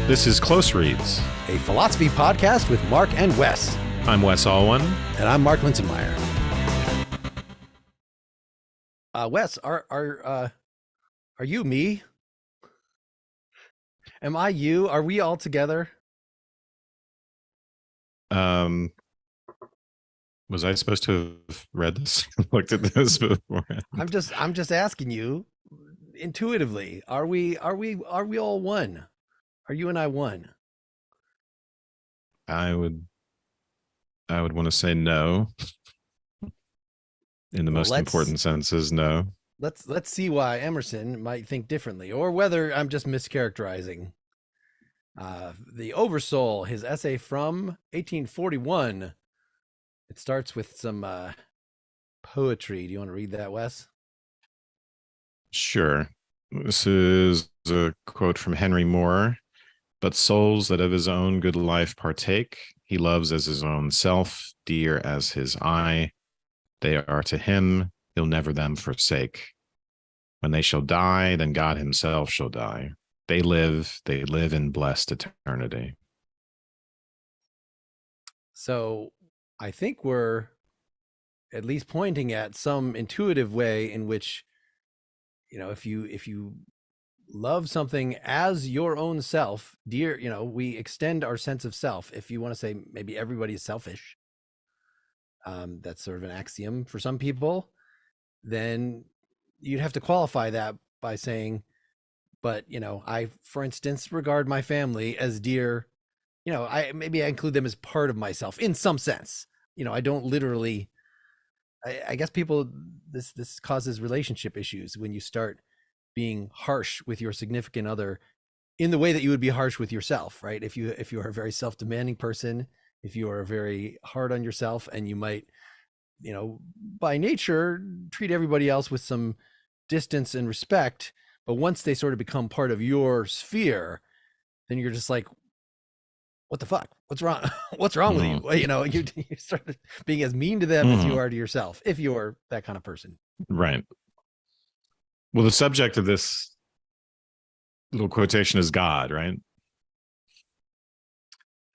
This is Closereads. A philosophy podcast with Mark and Wes. I'm Wes Alwan. And I'm Mark Linsenmeyer. Wes, are you me? Am I you? Are we all together? Was I supposed to have read this? Looked at this before? I'm just asking you intuitively. Are we all one? Are you and I one? I would want to say no. In the most important senses, no. Let's see why Emerson might think differently, or whether I'm just mischaracterizing. The Oversoul, his essay from 1841. It starts with some poetry. Do you want to read that, Wes? Sure. This is a quote from Henry Moore. But souls that of his own good life partake, he loves as his own self, dear as his eye. They are to him, he'll never them forsake. When they shall die, then God himself shall die. They live in blessed eternity. So I think we're at least pointing at some intuitive way in which, if you love something as your own self, dear, we extend our sense of self. If you want to say maybe everybody is selfish, that's sort of an axiom for some people, then you'd have to qualify that by saying, but, I, for instance, regard my family as dear. I include them as part of myself in some sense. I don't literally, I guess this causes relationship issues when you start being harsh with your significant other in the way that you would be harsh with yourself, right? If you are a very self-demanding person, if you are very hard on yourself, and you might, by nature treat everybody else with some distance and respect, but once they sort of become part of your sphere, then you're just like, what the fuck? What's wrong? What's wrong with you? You start being as mean to them as you are to yourself, if you're that kind of person. Right. Well, the subject of this little quotation is God, right?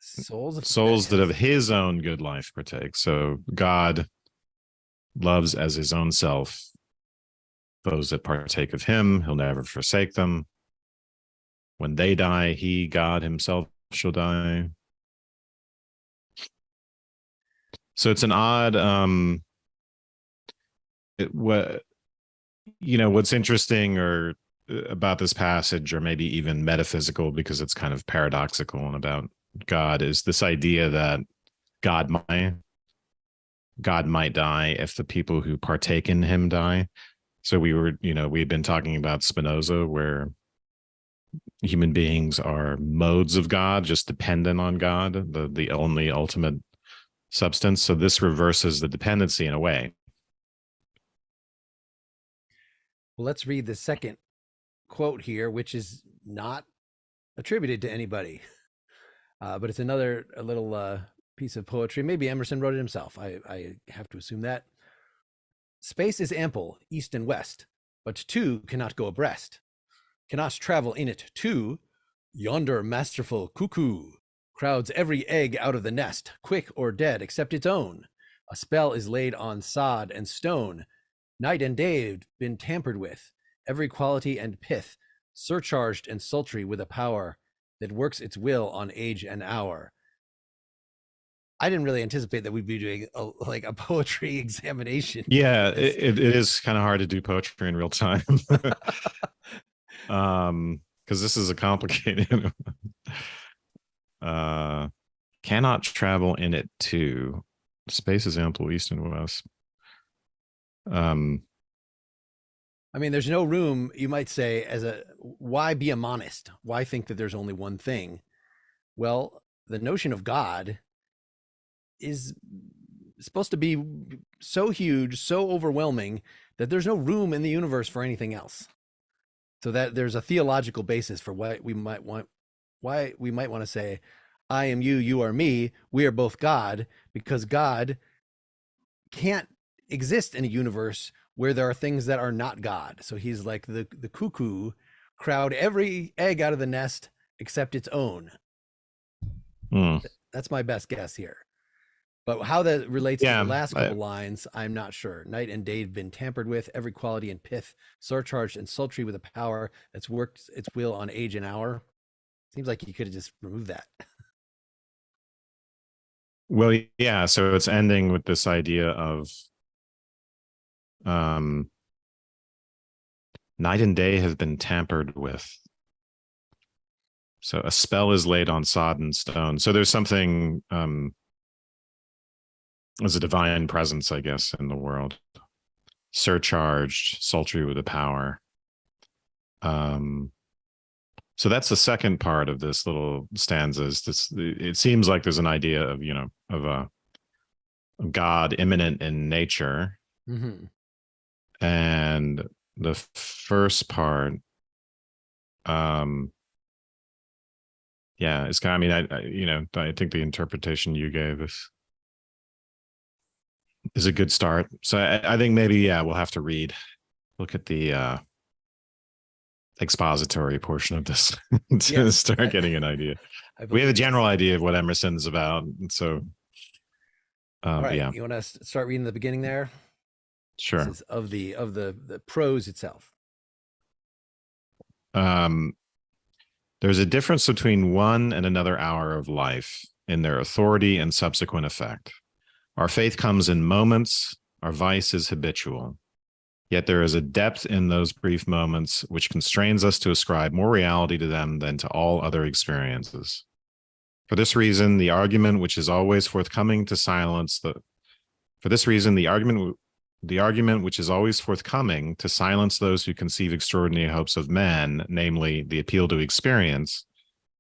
Souls that of his own good life partake. So God loves as his own self those that partake of him. He'll never forsake them. When they die, God himself shall die. So it's an odd, what's interesting or about this passage, or maybe even metaphysical, because it's kind of paradoxical and about God, is this idea that God might die if the people who partake in him die. So we've been talking about Spinoza, where human beings are modes of God, just dependent on God, the only ultimate substance. So this reverses the dependency in a way. Well, let's read the second quote here, which is not attributed to anybody, but it's a little piece of poetry. Maybe Emerson wrote it himself. I have to assume that. Space is ample, east and west, but two cannot go abreast. Cannot travel in it two. Yonder masterful cuckoo crowds every egg out of the nest, quick or dead, except its own. A spell is laid on sod and stone. Night and day been tampered with, every quality and pith, surcharged and sultry with a power that works its will on age and hour. I didn't really anticipate that we'd be doing a poetry examination. Yeah, it is kind of hard to do poetry in real time. Because this is a complicated cannot travel in it too. Space is ample east and west. There's no room, you might say, why be a monist? Why think that there's only one thing? Well, the notion of God is supposed to be so huge, so overwhelming, that there's no room in the universe for anything else. So that there's a theological basis for why we might want to say, I am you, you are me, we are both God, because God can't exist in a universe where there are things that are not God. So he's like the cuckoo, crowd every egg out of the nest, except its own. Hmm. That's my best guess here. But how that relates to the Yeah. last couple lines, I'm not sure. Night and day have been tampered with, every quality and pith, surcharged and sultry with a power that's worked its will on age and hour. Seems like you could have just removed that. Well, yeah. So it's ending with this idea of um, night and day have been tampered with. So a spell is laid on sodden stone. So there's something as a divine presence, I guess, in the world, surcharged, sultry with a power. Um, so that's the second part of this little stanzas. It seems like there's an idea of of a God immanent in nature, Mm-hmm. and the first part, um, yeah, it's kind of, I I think the interpretation you gave is a good start. So I think maybe, yeah, we'll have to look at the expository portion of this to Yes, start getting an idea. I We have a believe general yes. idea of what Emerson's about. So, All but right, yeah, you want to start reading the beginning there? This sure. is of the prose itself. Um, there's a difference between one and another hour of life in their authority and subsequent effect. Our faith comes in moments, our vice is habitual. Yet there is a depth in those brief moments which constrains us to ascribe more reality to them than to all other experiences. For this reason, the argument which is always forthcoming to silence the for this reason, the argument which is always forthcoming to silence those who conceive extraordinary hopes of men, namely the appeal to experience,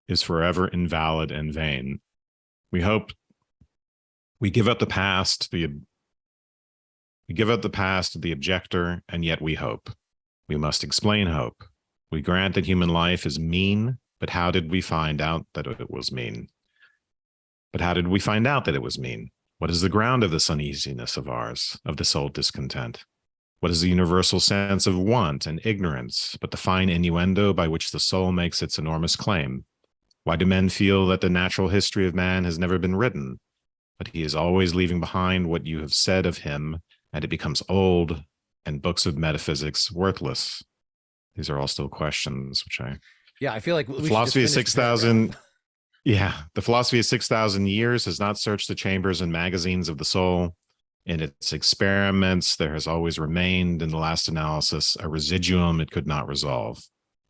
is forever invalid and vain. We hope we give up the past, we give up the past to the objector, and yet we hope. We must explain hope. We grant that human life is mean, but how did we find out that it was mean? But how did we find out that it was mean? What is the ground of this uneasiness of ours, of this old discontent? What is the universal sense of want and ignorance, but the fine innuendo by which the soul makes its enormous claim? Why do men feel that the natural history of man has never been written, but he is always leaving behind what you have said of him, and it becomes old, and books of metaphysics worthless? These are all still questions, which Yeah, I feel like the we should just philosophy of finish the paragraph. 6,000, yeah, the philosophy of 6,000 years has not searched the chambers and magazines of the soul. In its experiments, there has always remained, in the last analysis, a residuum it could not resolve.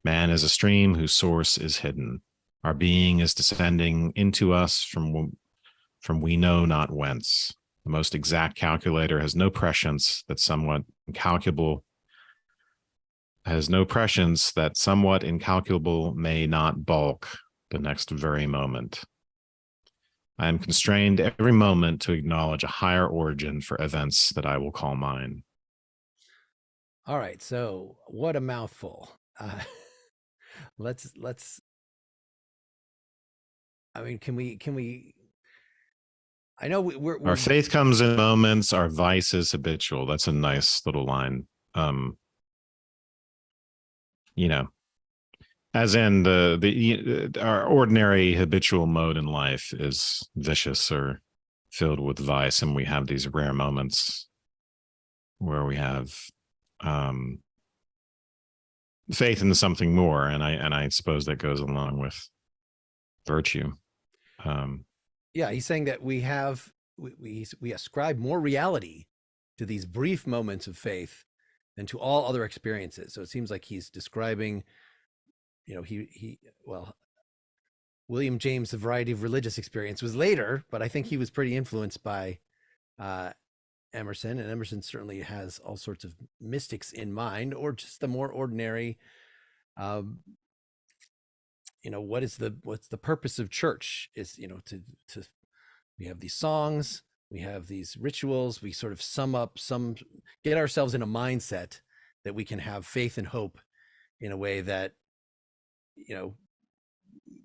Man is a stream whose source is hidden. Our being is descending into us from we know not whence. The most exact calculator has no prescience that somewhat incalculable may not bulk the next very moment. I am constrained every moment to acknowledge a higher origin for events that I will call mine. All right, so what a mouthful. Let's. I mean, can we? I know Our we're faith comes in moments, our vice is habitual. That's a nice little line. Um, you know, as in the our ordinary habitual mode in life is vicious or filled with vice, and we have these rare moments where we have um faith in something more, and I suppose that goes along with virtue. um yeah, he's saying that we ascribe more reality to these brief moments of faith than to all other experiences. So it seems like he's describing, he well, William James, the variety of religious experience was later, but I think he was pretty influenced by uh, Emerson, and Emerson certainly has all sorts of mystics in mind, or just the more ordinary. Um, what's the purpose of church? Is to we have these songs, we have these rituals, we sort of sum up get ourselves in a mindset that we can have faith and hope in a way that you know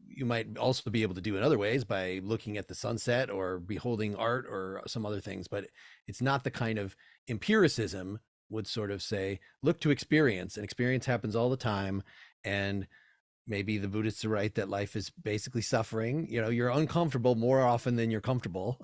you might also be able to do in other ways by looking at the sunset or beholding art or some other things, but it's not the kind of empiricism would sort of say look to experience, and experience happens all the time, and maybe the Buddhists are right that life is basically suffering. You're uncomfortable more often than you're comfortable.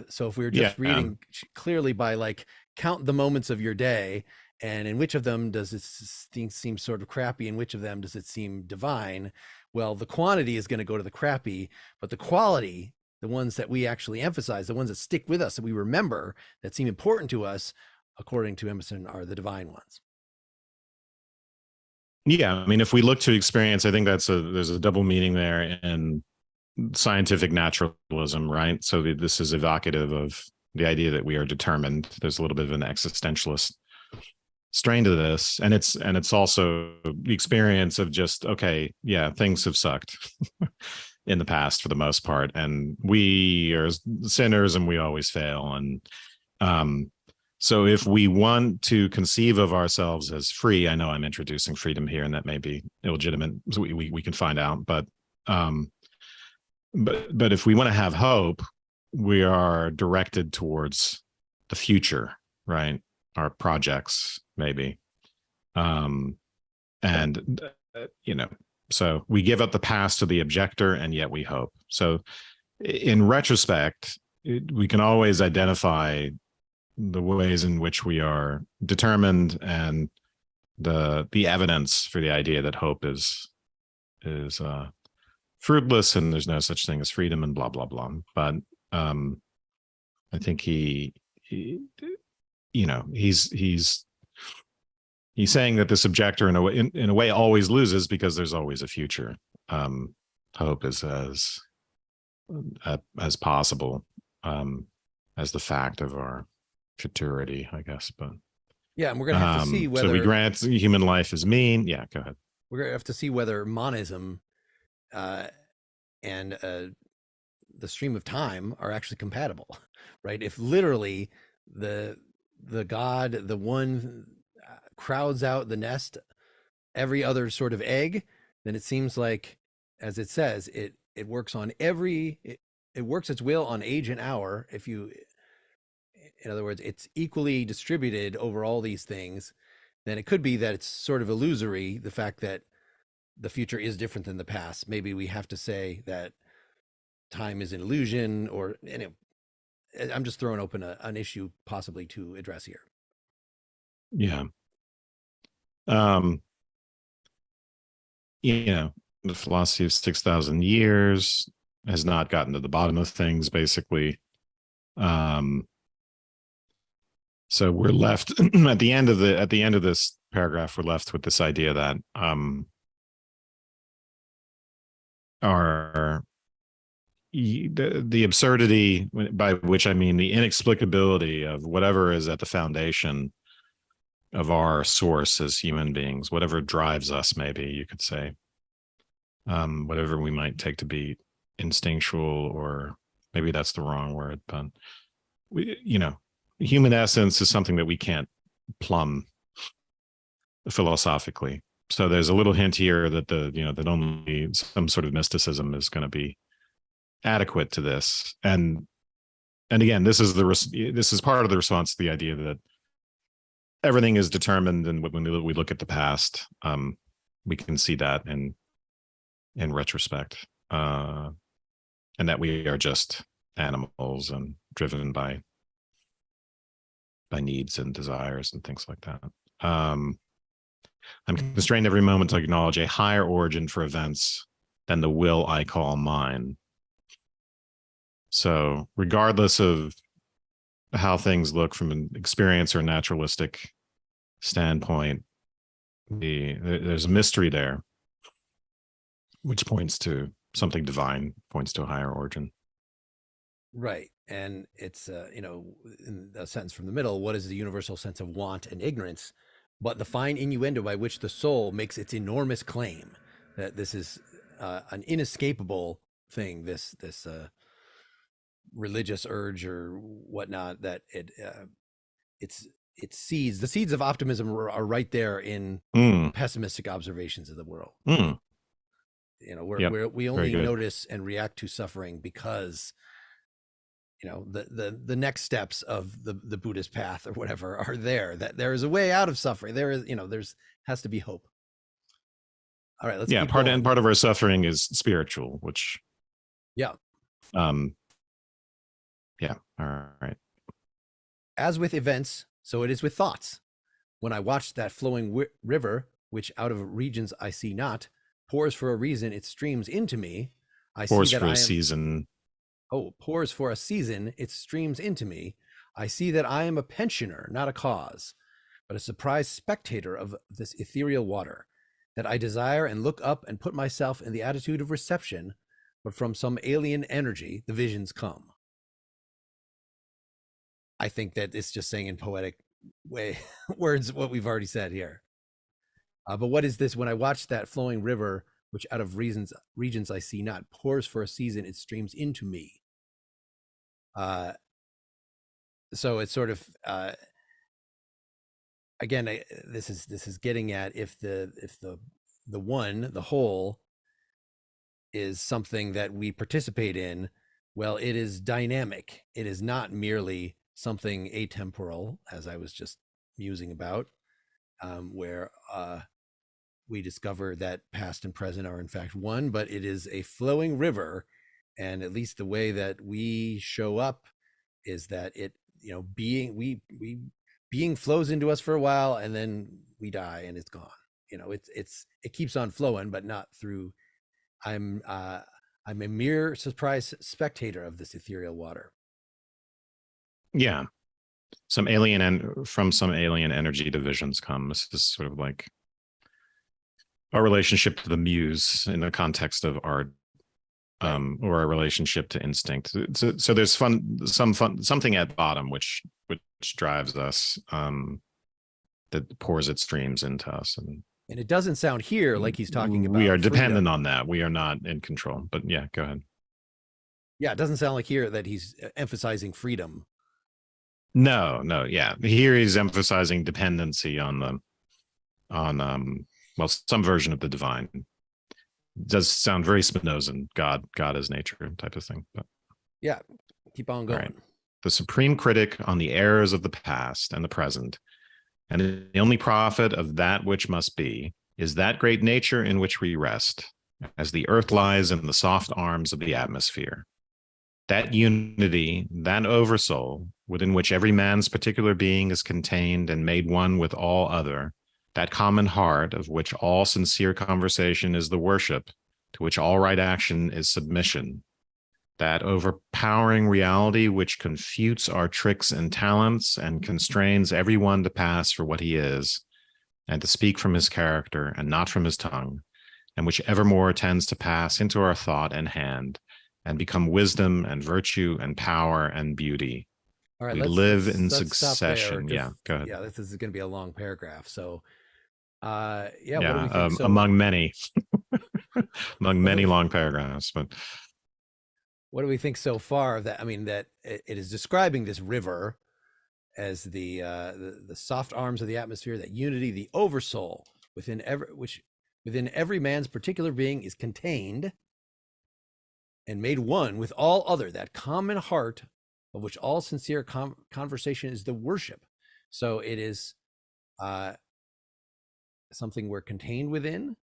So if we were Yeah. just reading clearly by like count the moments of your day, and in which of them does it seem sort of crappy, in which of them does it seem divine? Well, the quantity is going to go to the crappy, but the quality, the ones that we actually emphasize, the ones that stick with us, that we remember, that seem important to us, according to Emerson, are the divine ones. Yeah, I mean, if we look to experience, I think there's a double meaning there in scientific naturalism, right? So this is evocative of the idea that we are determined. There's a little bit of an existentialist strain to this, and it's also the experience of just, okay, yeah, things have sucked in the past for the most part, and we are sinners and we always fail. And so if we want to conceive of ourselves as free, I know I'm introducing freedom here, and that may be illegitimate, so we can find out, um but if we want to have hope, we are directed towards the future, right? Our projects, maybe. um and so we give up the past to the objector, and yet we hope. So in retrospect, we can always identify the ways in which we are determined, and the evidence for the idea that hope is fruitless, and there's no such thing as freedom, and blah blah blah. But I think he he's saying that this objector in a way always loses, because there's always a future. Hope is as possible as the fact of our futurity, I guess. But Yeah, and we're going to have to see whether so we grant human life is mean. Yeah, go ahead. we're going to have to see whether monism and the stream of time are actually compatible, right? If literally the God, the one, crowds out the nest, every other sort of egg, then it seems like, as it says, it works on it works its will on age and hour. If you, in other words, it's equally distributed over all these things, then it could be that it's sort of illusory, the fact that the future is different than the past. Maybe we have to say that time is an illusion, or, and I'm just throwing open an issue possibly to address here. Yeah. um the philosophy of 6,000 years has not gotten to the bottom of things, basically. um so we're left at the end of this paragraph, we're left with this idea that our the absurdity, by which I mean the inexplicability of whatever is at the foundation of our source as human beings, whatever drives us, maybe you could say, whatever we might take to be instinctual, or maybe that's the wrong word, but human essence is something that we can't plumb philosophically. So there's a little hint here that that only some sort of mysticism is going to be adequate to this. And again, this is part of the response to the idea that everything is determined, and when we look at the past, we can see that in retrospect, and that we are just animals and driven by needs and desires and things like that. I'm constrained every moment to acknowledge a higher origin for events than the will I call mine. So regardless of how things look from an experience or naturalistic standpoint, there's a mystery there, which points to something divine, points to a higher origin. Right. And it's, in a sentence from the middle, what is the universal sense of want and ignorance, but the fine innuendo by which the soul makes its enormous claim that this is an inescapable thing, this religious urge or whatnot, that it seeds, the seeds of optimism are right there in pessimistic observations of the world. We only notice and react to suffering because the next steps of the Buddhist path or whatever are there, that there is a way out of suffering. There is, has to be hope. All right, let's Yeah, keep going. part of our suffering is spiritual, which Yeah. um yeah, all right. As with events, so it is with thoughts. When I watch that flowing river, which out of regions I see not, pours for a reason, it streams into me. I see Force that for a I am, season. oh, pours for a season, it streams into me. I see that I am a pensioner, not a cause, but a surprised spectator of this ethereal water, that I desire and look up and put myself in the attitude of reception, but from some alien energy, the visions come. I think that it's just saying in poetic way words what we've already said here. But what is this? When I watch that flowing river, which out of regions I see not, pours for a season, it streams into me. Uh, so it's sort of again, this is getting at if the one, the whole, is something that we participate in. Well, it is dynamic. It is not merely something atemporal, as I was just musing about, where we discover that past and present are in fact one, but it is a flowing river. And at least the way that we show up is that it, being flows into us for a while and then we die and it's gone. It keeps on flowing, but not through. I'm a mere surprise spectator of this ethereal water. Yeah. Some alien and from some alien energy divisions comes this sort of like our relationship to the muse in the context of art, or our relationship to instinct. So there's something at bottom which drives us, that pours its streams into us, And it doesn't sound here like he's talking we are about dependent freedom. on that. We are not in control. But yeah, go ahead. Yeah, it doesn't sound like here that he's emphasizing freedom. No, yeah. Here he's emphasizing dependency on well, some version of the divine. It does sound very Spinozan, God is nature type of thing. But Yeah, keep on going. right. The supreme critic on the errors of the past and the present, and the only prophet of that which must be, is that great nature in which we rest, as the earth lies in the soft arms of the atmosphere. That unity, that oversoul, within which every man's particular being is contained and made one with all other, that common heart of which all sincere conversation is the worship, to which all right action is submission, that overpowering reality which confutes our tricks and talents and constrains everyone to pass for what he is, and to speak from his character and not from his tongue, and which evermore tends to pass into our thought and hand, and become wisdom and virtue and power and beauty. All right, We let's live in let's stop there. succession. Yeah, go ahead. Yeah, this is going to be a long paragraph. So, yeah, what do Yeah, we think? among many, among What do many we long paragraphs, but what do we think so far? That that it is describing this river as the soft arms of the atmosphere, that unity, the oversoul within every man's particular being is contained and made one with all other, that common heart of which all sincere conversation is the worship. So it is something we're contained within.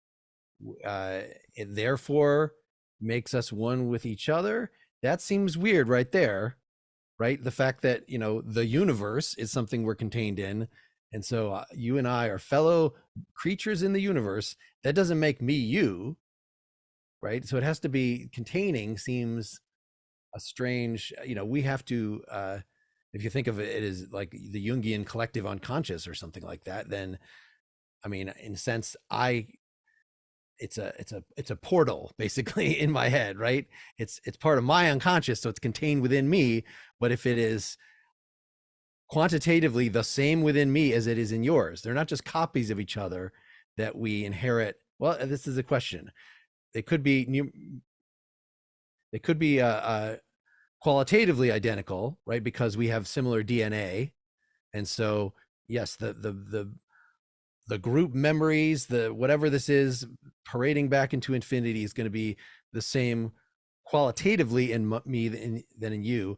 It therefore makes us one with each other. That seems weird right there, right? The fact that, the universe is something we're contained in. And so you and I are fellow creatures in the universe. That doesn't make me you, right? So it has to be containing, seems a strange, we have to, if you think of it as like the Jungian collective unconscious or something like that, then, in a sense, it's a portal basically in my head, right? It's part of my unconscious, so it's contained within me. But if it is quantitatively the same within me as it is in yours, they're not just copies of each other that we inherit. Well, this is a question. They could be qualitatively identical, right? Because we have similar DNA. And so, yes, the group memories, the whatever this is, parading back into infinity is going to be the same qualitatively in me than in you.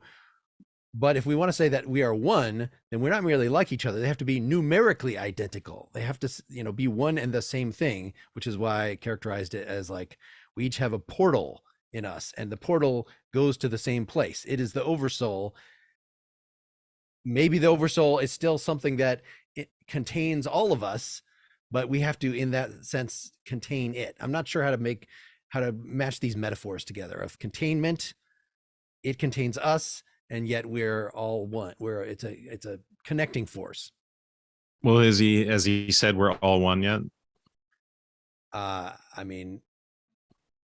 But if we want to say that we are one, then we're not merely like each other. They have to be numerically identical. They have to, be one and the same thing, which is why I characterized it as like we each have a portal in us, and the portal goes to the same place. It is the oversoul. Maybe the oversoul is still something that it contains all of us, but we have to, in that sense, contain it. I'm not sure how to match these metaphors together of containment. It contains us, and yet we're all one. It's a connecting force. Well, has he said we're all one yet? I mean,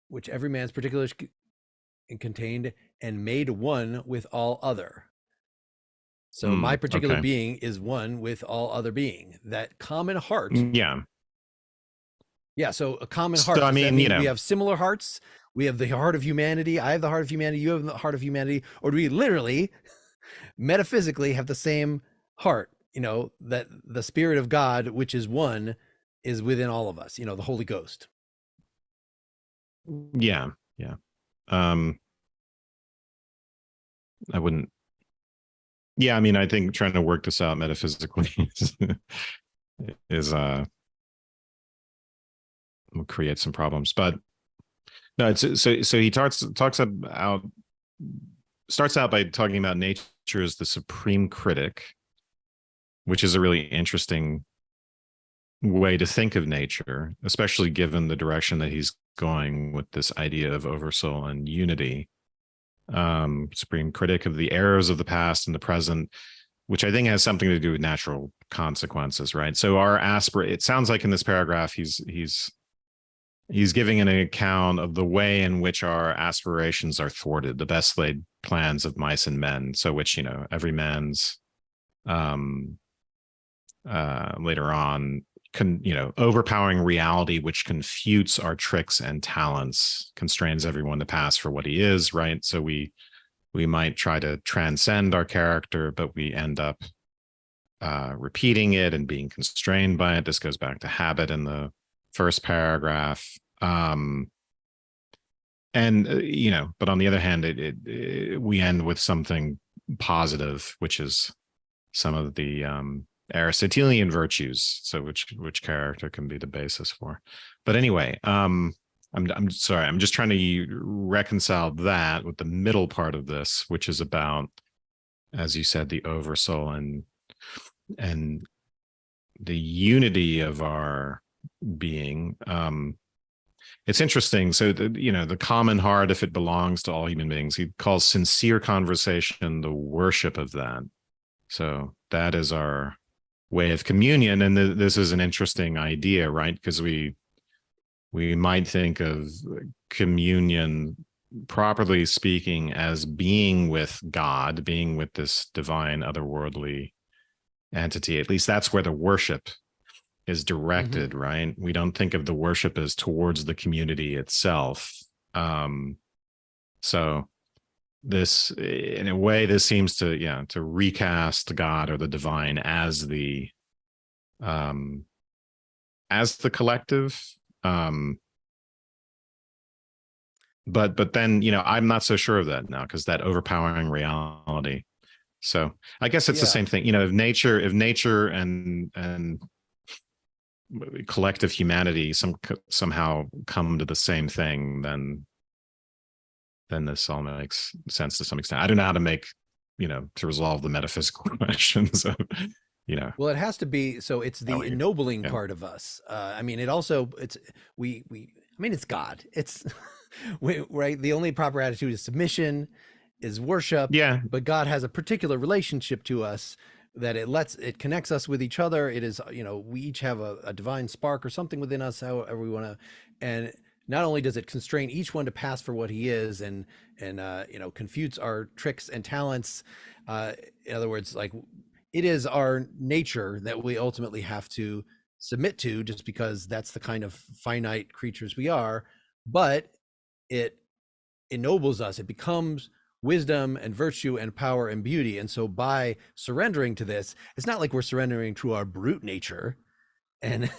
which every man's particular contained and made one with all other. So my particular Okay. being is one with all other being. That common heart. Yeah. Yeah. So a common So heart. I Does that mean, mean we have similar hearts? We have the heart of humanity. I have the heart of humanity. You have the heart of humanity. Or do we literally, metaphysically, have the same heart? That the Spirit of God, which is one, is within all of us. The Holy Ghost. yeah, yeah. Um, I wouldn't. Yeah, I mean, I think trying to work this out metaphysically is will create some problems. But no, it's so he talks about starts out by talking about nature as the supreme critic, which is a really interesting way to think of nature, especially given the direction that he's going with this idea of oversoul and unity. Supreme critic of the errors of the past and the present, which I think has something to do with natural consequences, right? So it sounds like in this paragraph he's giving an account of the way in which our aspirations are thwarted, the best laid plans of mice and men. So which, every man's later on overpowering reality, which confutes our tricks and talents, constrains everyone to pass for what he is, right? So we might try to transcend our character, but we end up repeating it and being constrained by it. This goes back to habit in the first paragraph. And but on the other hand, we end with something positive, which is some of the Aristotelian virtues, so which character can be the basis for. But anyway, I'm sorry, I'm just trying to reconcile that with the middle part of this, which is about, as you said, the oversoul and the unity of our being. It's interesting. So the common heart, if it belongs to all human beings, he calls sincere conversation the worship of that. So that is our way of communion, and this is an interesting idea, right? Because we might think of communion, properly speaking, as being with God, being with this divine otherworldly entity. At least that's where the worship is directed, Mm-hmm. right? We don't think of the worship as towards the community itself. So this, in a way, this seems to recast God or the divine as the collective. But then I'm not so sure of that now, because that overpowering reality. So I guess it's the Yeah. same thing. If nature and collective humanity somehow come to the same thing, then this all makes sense to some extent. I don't know how to make to resolve the metaphysical questions of Well, it has to be. So it's the ennobling yeah. part of us. I mean, it's it's God. It's right. The only proper attitude is submission, is worship. Yeah. But God has a particular relationship to us that it connects us with each other. It is, we each have a divine spark or something within us, however we want to. And not only does it constrain each one to pass for what he is and confutes our tricks and talents. In other words, like, it is our nature that we ultimately have to submit to, just because that's the kind of finite creatures we are. But it ennobles us. It becomes wisdom and virtue and power and beauty. And so by surrendering to this, it's not like we're surrendering to our brute nature and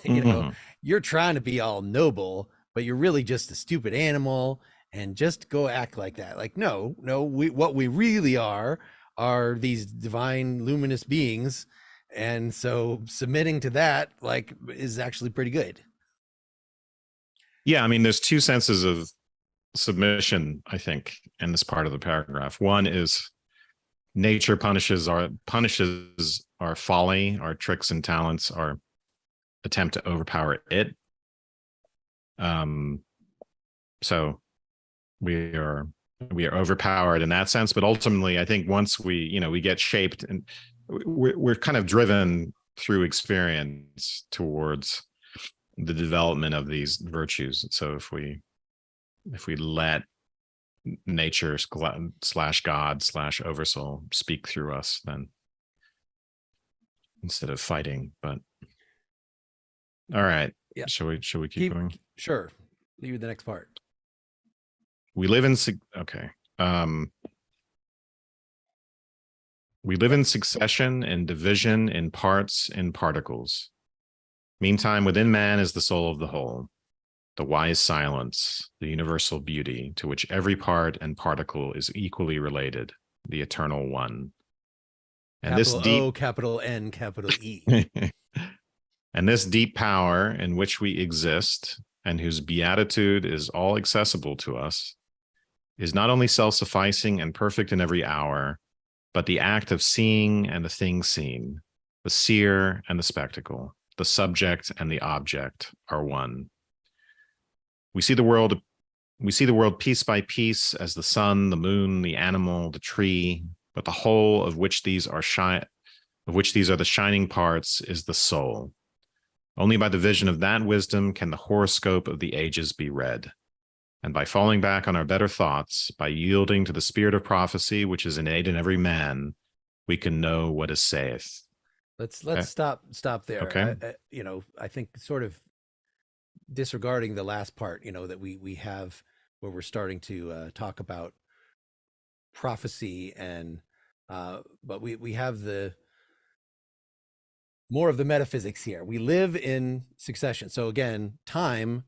you're trying to be all noble, but you're really just a stupid animal, and just go act like that. Like, no, what we really are are these divine luminous beings, and so submitting to that like is actually pretty good. Yeah, I mean, there's two senses of submission, I think, in this part of the paragraph. One is nature punishes our folly, our tricks and talents, our attempt to overpower it. So we are overpowered in that sense, but ultimately, I think once we get shaped, and we're kind of driven through experience towards the development of these virtues. So if we let nature slash God slash Oversoul speak through us, then instead of fighting. But all right, Yeah. shall we keep going? Sure. Leave the next part. We live in okay. We live in succession, in division, in parts, in particles. Meantime, within man is the soul of the whole, the wise silence, the universal beauty, to which every part and particle is equally related, the eternal one. And Capital this deep O, capital N, capital E. and this deep power in which we exist, and whose beatitude is all accessible to us, is not only self-sufficing and perfect in every hour, but the act of seeing and the thing seen, the seer and the spectacle, the subject and the object are one. We see the world piece by piece as the sun, the moon, the animal, the tree, but the whole of which these are the shining parts is the soul. Only by the vision of that wisdom can the horoscope of the ages be read. And by falling back on our better thoughts, by yielding to the spirit of prophecy, which is innate in every man, we can know what is saith. Let's stop there. Okay. I think sort of disregarding the last part, that we have where we're starting to talk about prophecy, and but we have the more of the metaphysics here. We live in succession. So again, time,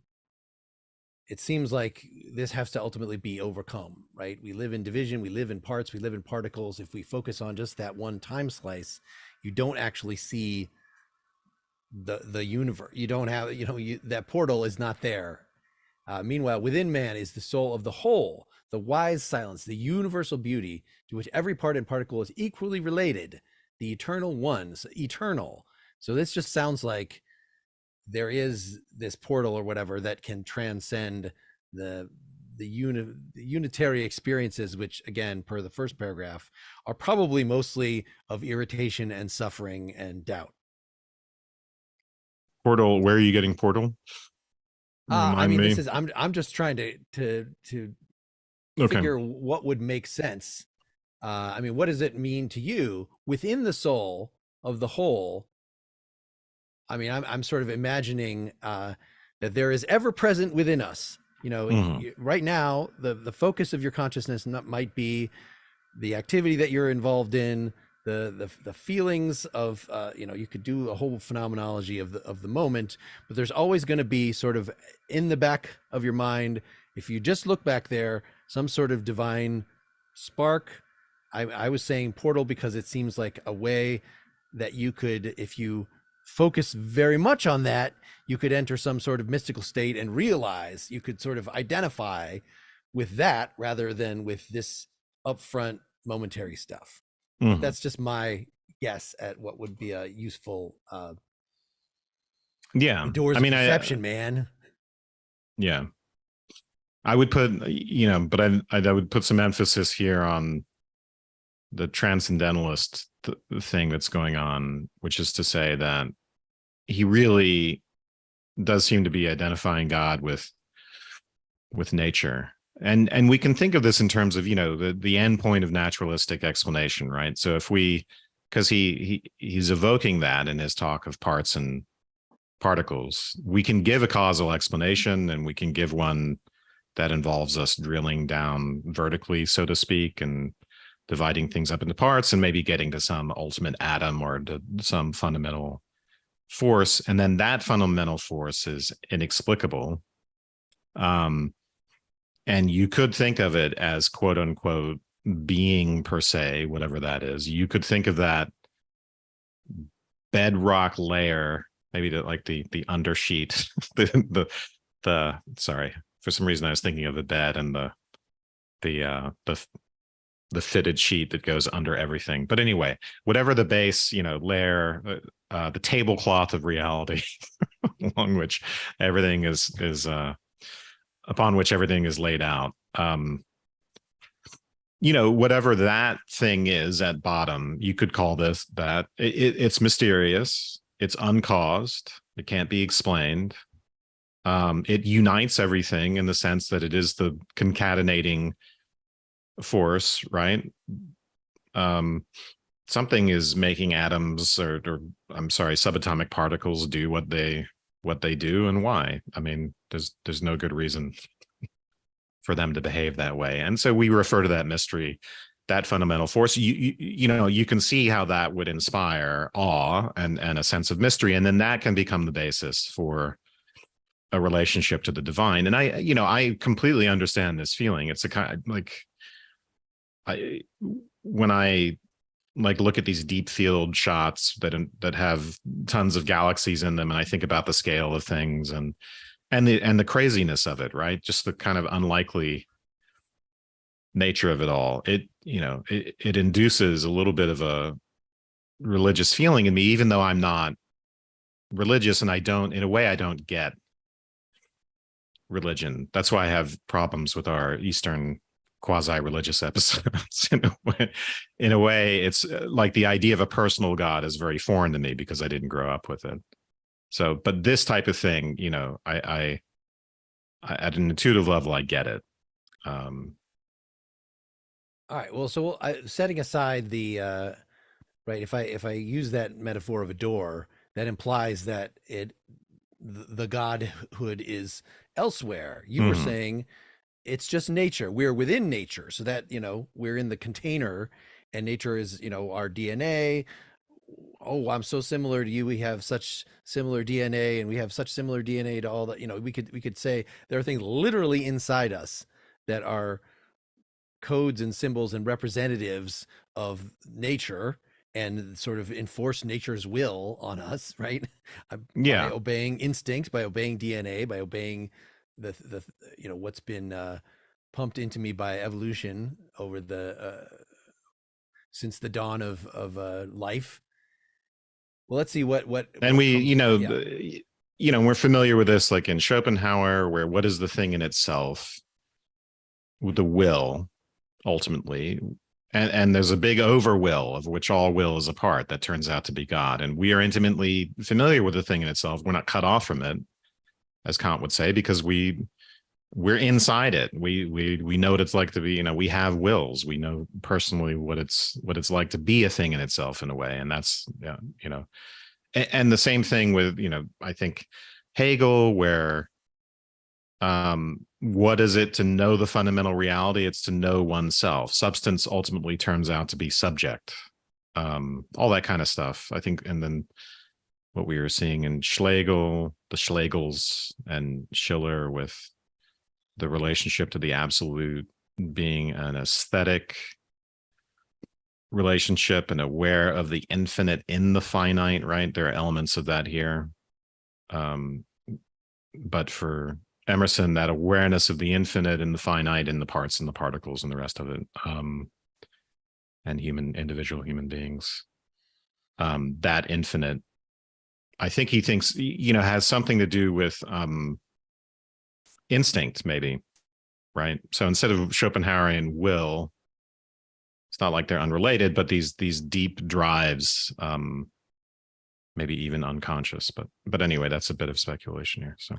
it seems like this has to ultimately be overcome, right? We live in division, we live in parts, we live in particles. If we focus on just that one time slice, you don't actually see the universe. You don't have, that portal is not there. Meanwhile, within man is the soul of the whole, the wise silence, the universal beauty to which every part and particle is equally related, the eternal ones, eternal. So this just sounds like there is this portal or whatever that can transcend the unitary experiences, which again, per the first paragraph, are probably mostly of irritation and suffering and doubt. Portal, where are you getting portal? I mean, me. this is I'm just trying to Okay. figure what would make sense. I mean, what does it mean to you within the soul of the whole? I mean, I'm sort of imagining that there is ever present within us. Right now, the focus of your consciousness might be the activity that you're involved in, the feelings of, you could do a whole phenomenology of the moment, but there's always going to be sort of in the back of your mind, if you just look back there, some sort of divine spark. I was saying portal because it seems like a way that you could, if you focus very much on that, you could enter some sort of mystical state and realize you could sort of identify with that rather than with this upfront momentary stuff. But that's just my guess at what would be a useful the doors of perception, man. Yeah. I would put, but I would put some emphasis here on the transcendentalist thing that's going on, which is to say that he really does seem to be identifying God with nature. And we can think of this in terms of, the end point of naturalistic explanation, right? So if because he's evoking that in his talk of parts and particles, we can give a causal explanation, and we can give one that involves us drilling down vertically, so to speak, and dividing things up into parts and maybe getting to some ultimate atom or to some fundamental force. And then that fundamental force is inexplicable. And you could think of it as quote unquote being per se, whatever that is. You could think of that bedrock layer, maybe the undersheet, the sorry, for some reason I was thinking of the bed and the the fitted sheet that goes under everything. But anyway, whatever the base, layer, the tablecloth of reality, along which everything is upon which everything is laid out. Whatever that thing is at bottom, you could call that. It's mysterious. It's uncaused. It can't be explained. It unites everything in the sense that it is the concatenating force, right? Something is making atoms or I'm sorry, subatomic particles do what they do, and why. I mean, there's no good reason for them to behave that way. And so we refer to that mystery, that fundamental force. You can see how that would inspire awe and a sense of mystery, and then that can become the basis for a relationship to the divine. And I completely understand this feeling. It's a kind of when I look at these deep field shots that have tons of galaxies in them, and I think about the scale of things and the craziness of it, right? Just the kind of unlikely nature of it all. It induces a little bit of a religious feeling in me, even though I'm not religious, and I don't get religion. That's why I have problems with our Eastern quasi-religious episodes. In a way, it's like the idea of a personal God is very foreign to me because I didn't grow up with it. So, but this type of thing, I at an intuitive level, I get it. All right. Well, so setting aside the right, if I use that metaphor of a door, that implies that the godhood is elsewhere. You were saying it's just nature. We're within nature, so that we're in the container, and nature is our DNA. Oh, I'm so similar to you. We have such similar DNA, and we have such similar DNA to all that. We could say there are things literally inside us that are codes and symbols and representatives of nature, and sort of enforce nature's will on us, right? By Yeah. obeying instinct, by obeying DNA, by obeying the what's been pumped into me by evolution over the since the dawn of life. Well, let's see And we, comes. Yeah. we're familiar with this, like in Schopenhauer, where what is the thing in itself, with the will, ultimately. And there's a big overwill of which all will is a part that turns out to be God. And we are intimately familiar with the thing in itself. We're not cut off from it, as Kant would say, because we're inside it. We know what it's like to be, we have wills. We know personally what it's like to be a thing in itself, in a way. And that's, and the same thing with, I think Hegel, where what is it to know the fundamental reality? It's to know oneself. Substance ultimately turns out to be subject. All that kind of stuff, I think. And then what we were seeing in Schlegel, the Schlegels, and Schiller, with the relationship to the absolute being an aesthetic relationship and aware of the infinite in the finite, right? There are elements of that here. But for Emerson, that awareness of the infinite and the finite in the parts and the particles and the rest of it, and individual human beings, that infinite, I think he thinks, has something to do with instinct, maybe, right? So instead of Schopenhauerian will, it's not like they're unrelated, but these deep drives, maybe even unconscious. But anyway, that's a bit of speculation here. So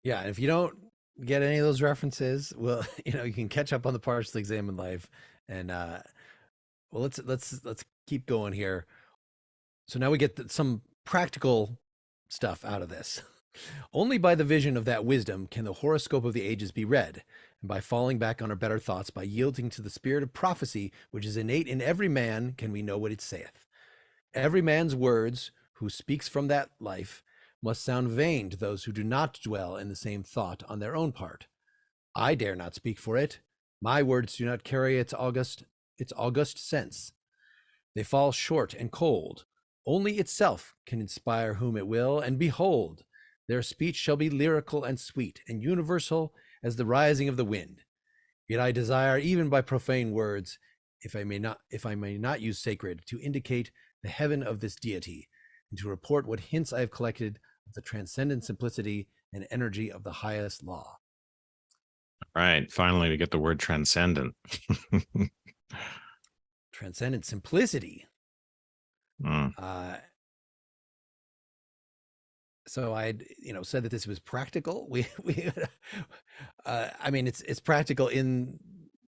yeah, and if you don't get any of those references, well, you can catch up on the partially examined life. And well, let's keep going here. So now we get some practical stuff out of this. Only by the vision of that wisdom can the horoscope of the ages be read, and by falling back on our better thoughts, by yielding to the spirit of prophecy, which is innate in every man, can we know what it saith. Every man's words, who speaks from that life, must sound vain to those who do not dwell in the same thought on their own part. I dare not speak for it. My words do not carry its august its august sense. They fall short and cold. Only itself can inspire whom it will, and behold, their speech shall be lyrical and sweet, and universal as the rising of the wind. Yet I desire, even by profane words, if I may not use sacred, to indicate the heaven of this deity, and to report what hints I have collected of the transcendent simplicity and energy of the highest law. Right. Finally, we get the word transcendent. Transcendent simplicity. Mm. So I, said that this was practical. I mean, it's practical in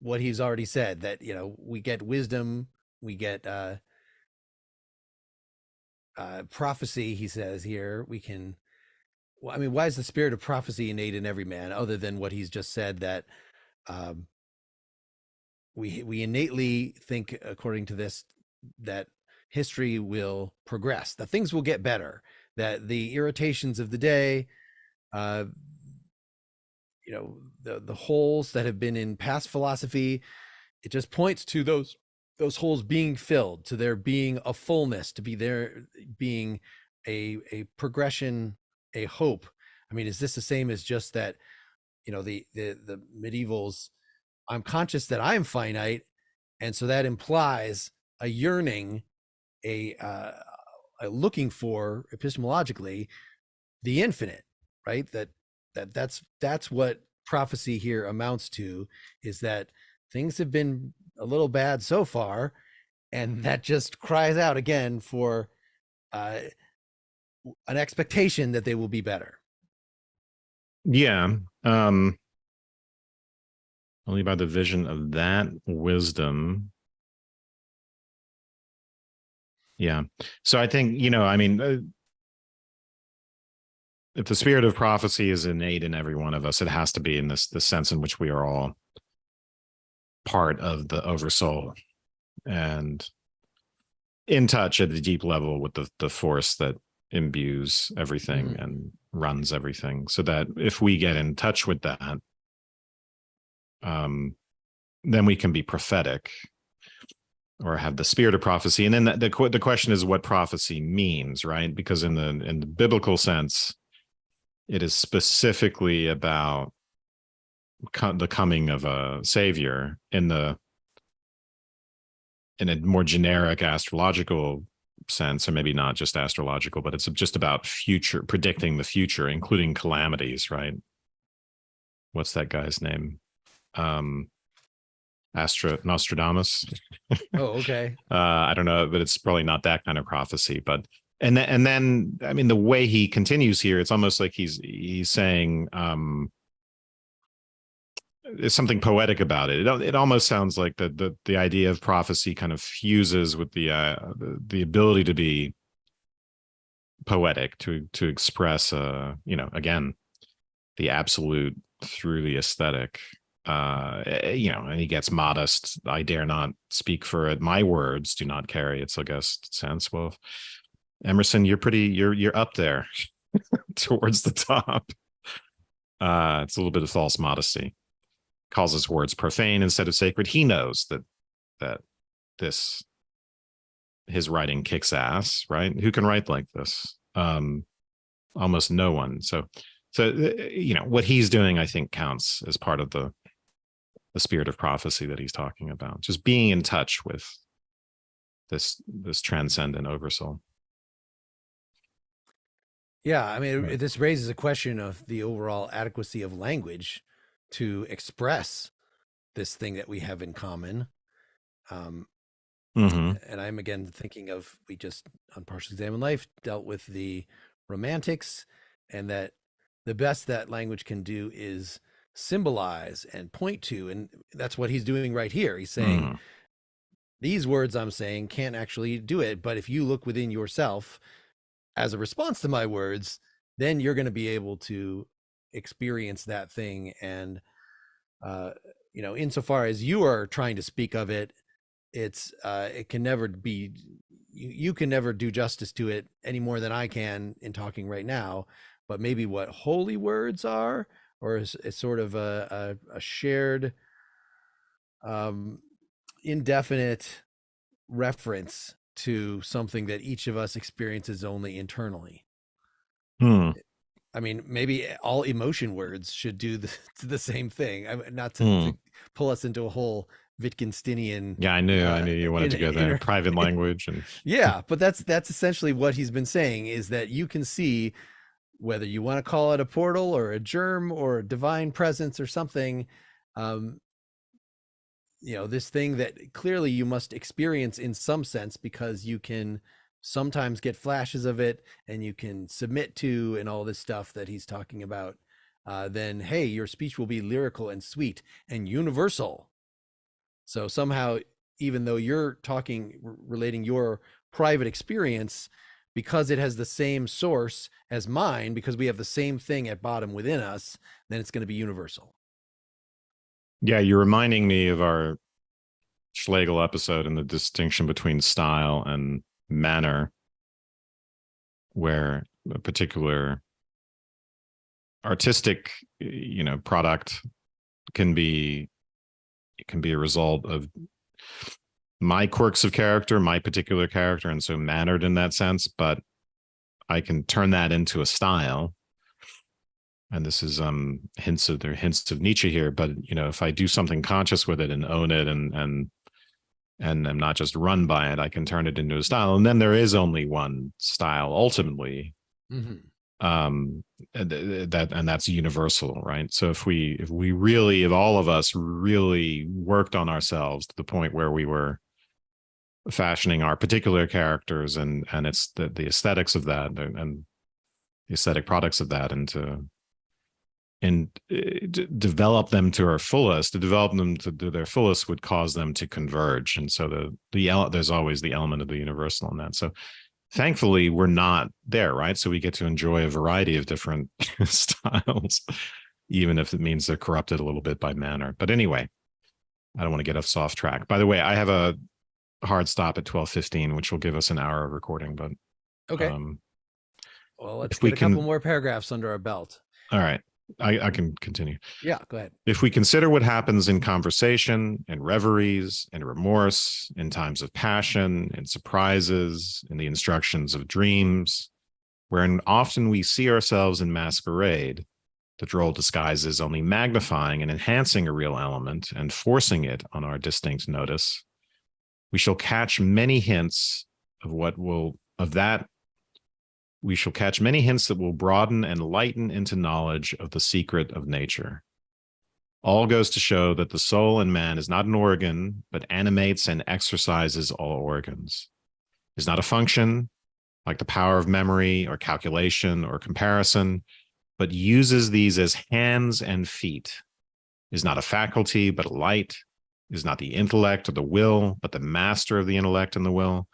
what he's already said, that we get wisdom, we get prophecy. He says here we can. Well, I mean, why is the spirit of prophecy innate in every man, other than what he's just said, that um, we innately think, according to this, that history will progress, that things will get better, that the irritations of the day, uh, the holes that have been in past philosophy, it just points to those holes being filled, to there being a fullness, to be there being a progression, a hope. I mean, is this the same as just that, the medievals, I'm conscious that I'm finite, and so that implies a yearning, a looking for, epistemologically, the infinite, right? That's what prophecy here amounts to, is that things have been a little bad so far, and that just cries out again for an expectation that they will be better. Yeah. Only by the vision of that wisdom. Yeah. So I think, I mean, if the spirit of prophecy is innate in every one of us, it has to be in the sense in which we are all part of the Oversoul and in touch at a deep level with the force that imbues everything and runs everything. So that if we get in touch with that, then we can be prophetic or have the spirit of prophecy. And then the question is what prophecy means, right? Because in the biblical sense, it is specifically about the coming of a savior. In a more generic astrological sense, or maybe not just astrological, but it's just about predicting the future, including calamities, right? What's that guy's name? Nostradamus. Oh, okay. I don't know, but it's probably not that kind of prophecy. But and then I mean, the way he continues here, it's almost like he's saying there's something poetic about it. It almost sounds like the idea of prophecy kind of fuses with the ability to be poetic, to express again, the absolute through the aesthetic. And he gets modest. I dare not speak for it. My words do not carry its august sense. Well, Emerson, you're up there towards the top. It's a little bit of false modesty. Calls his words profane instead of sacred. He knows that his writing kicks ass, right? Who can write like this? Almost no one. So what he's doing, I think, counts as part of the spirit of prophecy that he's talking about. Just being in touch with this transcendent oversoul. Yeah, I mean, Right. this raises a question of the overall adequacy of language to express this thing that we have in common. And I'm again thinking of, we just on Partially Examined Life dealt with the romantics, and that the best that language can do is symbolize and point to, and that's what he's doing right here. He's saying these words I'm saying can't actually do it, but if you look within yourself as a response to my words, then you're going to be able to experience that thing. And insofar as you are trying to speak of it, it can never be, you can never do justice to it any more than I can in talking right now. But maybe what holy words are, or is sort of a shared indefinite reference to something that each of us experiences only internally. Hmm. I mean, maybe all emotion words should do the same thing. Not to Hmm. pull us into a whole Wittgensteinian Yeah, I knew you wanted to go there. inner. Private language and Yeah, but that's essentially what he's been saying, is that you can see whether you want to call it a portal or a germ or a divine presence or something. Um, this thing that clearly you must experience in some sense, because you can sometimes get flashes of it and you can submit to and all this stuff that he's talking about. Then hey, your speech will be lyrical and sweet and universal. So somehow, even though you're talking, relating your private experience, because it has the same source as mine, because we have the same thing at bottom within us, then it's going to be universal. yeah, you're reminding me of our Schlegel episode and the distinction between style and manner, where a particular artistic, product can be a result of my quirks of character, my particular character, and so mannered in that sense. But I can turn that into a style. And this is hints of Nietzsche here. But if I do something conscious with it and own it and I'm not just run by it, I can turn it into a style. And then there is only one style ultimately. Mm-hmm. And that's universal, right? So if all of us really worked on ourselves to the point where we were fashioning our particular characters and it's the aesthetics of that and the aesthetic products of that develop them to our fullest. To develop them to their fullest would cause them to converge, and so there's always the element of the universal in that. So thankfully we're not there, right? So we get to enjoy a variety of different styles, even if it means they're corrupted a little bit by manner. But anyway, I don't want to get us off track. By the way, I have a hard stop at 12:15, which will give us an hour of recording. But Okay. um, Well, let's if we get a couple can, more paragraphs under our belt. all right, I can continue. Yeah, go ahead. If we consider what happens in conversation, in reveries, in remorse, in times of passion, in surprises, in the instructions of dreams, wherein often we see ourselves in masquerade, the droll disguises only magnifying and enhancing a real element and forcing it on our distinct notice, we shall catch many hints of that. We shall catch many hints that will broaden and lighten into knowledge of the secret of nature. All goes to show that the soul in man is not an organ, but animates and exercises all organs. Is not a function like the power of memory or calculation or comparison, but uses these as hands and feet. Is not a faculty, but a light. Is not the intellect or the will, but the master of the intellect and the will.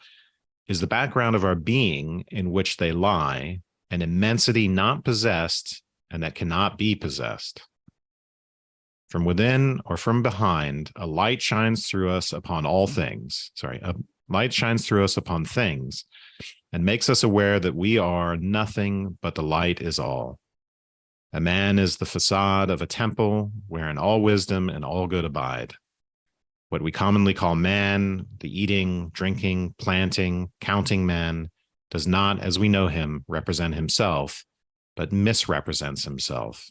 Is the background of our being in which they lie, an immensity not possessed and that cannot be possessed. From within or from behind, a light shines through us upon all things. A light shines through us upon things and makes us aware that we are nothing but the light is all. A man is the facade of a temple wherein all wisdom and all good abide. What we commonly call man, the eating, drinking, planting, counting man, does not, as we know him, represent himself, but misrepresents himself.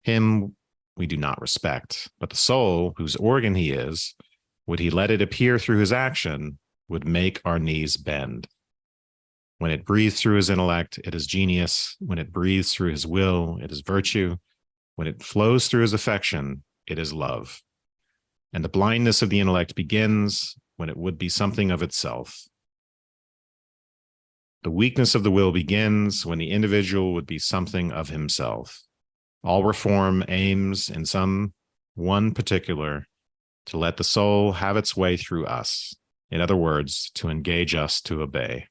Him we do not respect, but the soul, whose organ he is, would he let it appear through his action, would make our knees bend. When it breathes through his intellect, it is genius. When it breathes through his will, it is virtue. When it flows through his affection, it is love. And the blindness of the intellect begins when it would be something of itself. The weakness of the will begins when the individual would be something of himself. All reform aims in some one particular to let the soul have its way through us. In other words, to engage us to obey.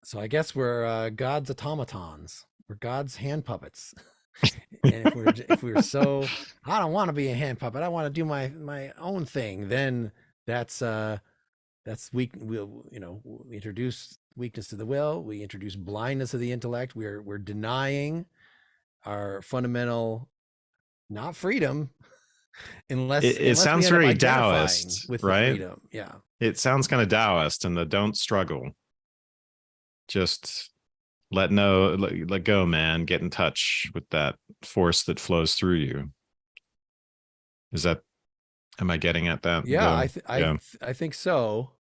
So I guess we're God's automatons. We're God's hand puppets. And if we're so, I don't want to be a hand puppet. I want to do my own thing. Then that's weak. We introduce weakness to the will. We introduce blindness of the intellect. We're denying our fundamental, not freedom, It unless we sounds end up very identifying Taoist, with the right? freedom. Yeah. It sounds kind of Taoist, and the don't struggle, just let go, man. Get in touch with that force that flows through you. Is that, am I getting at that? Yeah, Yeah, I think so.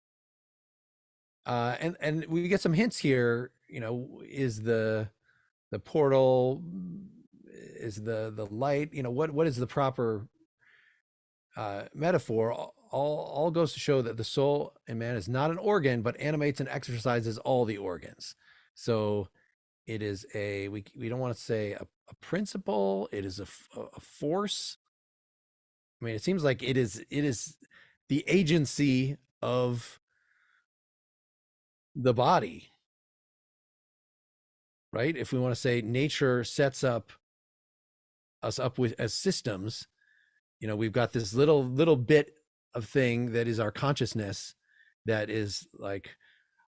And we get some hints here. You know, is the portal, is the light? You know, what is the proper metaphor? All goes to show that the soul in man is not an organ, but animates and exercises all the organs. So it is we don't want to say a principle. It is a force. I mean, it seems like it is the agency of the body, right? If we want to say nature sets us up with as systems, you know, we've got this little bit of thing that is our consciousness, that is like,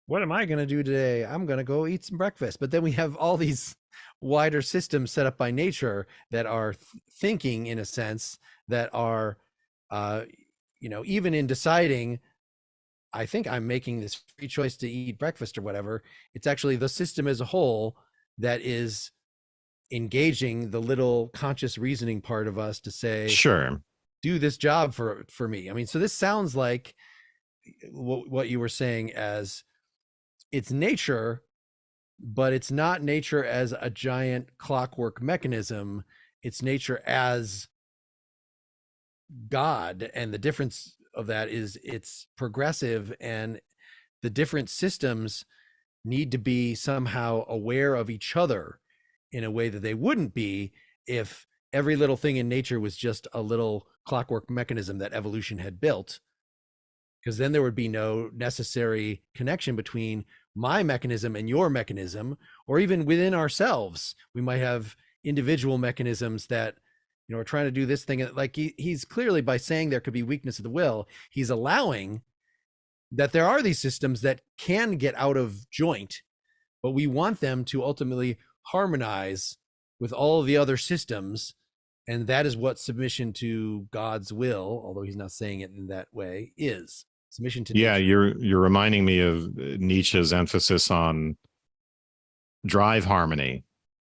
what am I going to do today? I'm going to go eat some breakfast. But then we have all these wider systems set up by nature that are thinking, in a sense, that are uh you know, even in deciding, I think I'm making this free choice to eat breakfast or whatever, it's actually the system as a whole that is engaging the little conscious reasoning part of us to say, sure. do this job for me. I mean, so this sounds like what you were saying, as it's nature, but it's not nature as a giant clockwork mechanism. It's nature as God, and the difference of that is it's progressive, and the different systems need to be somehow aware of each other in a way that they wouldn't be if every little thing in nature was just a little clockwork mechanism that evolution had built, because then there would be no necessary connection between my mechanism and your mechanism, or even within ourselves we might have individual mechanisms that, you know, are trying to do this thing. Like he's clearly, by saying there could be weakness of the will, he's allowing that there are these systems that can get out of joint, but we want them to ultimately harmonize with all of the other systems. And that is what submission to God's will, although he's not saying it in that way, is submission to Yeah, nature. you're reminding me of Nietzsche's emphasis on drive harmony,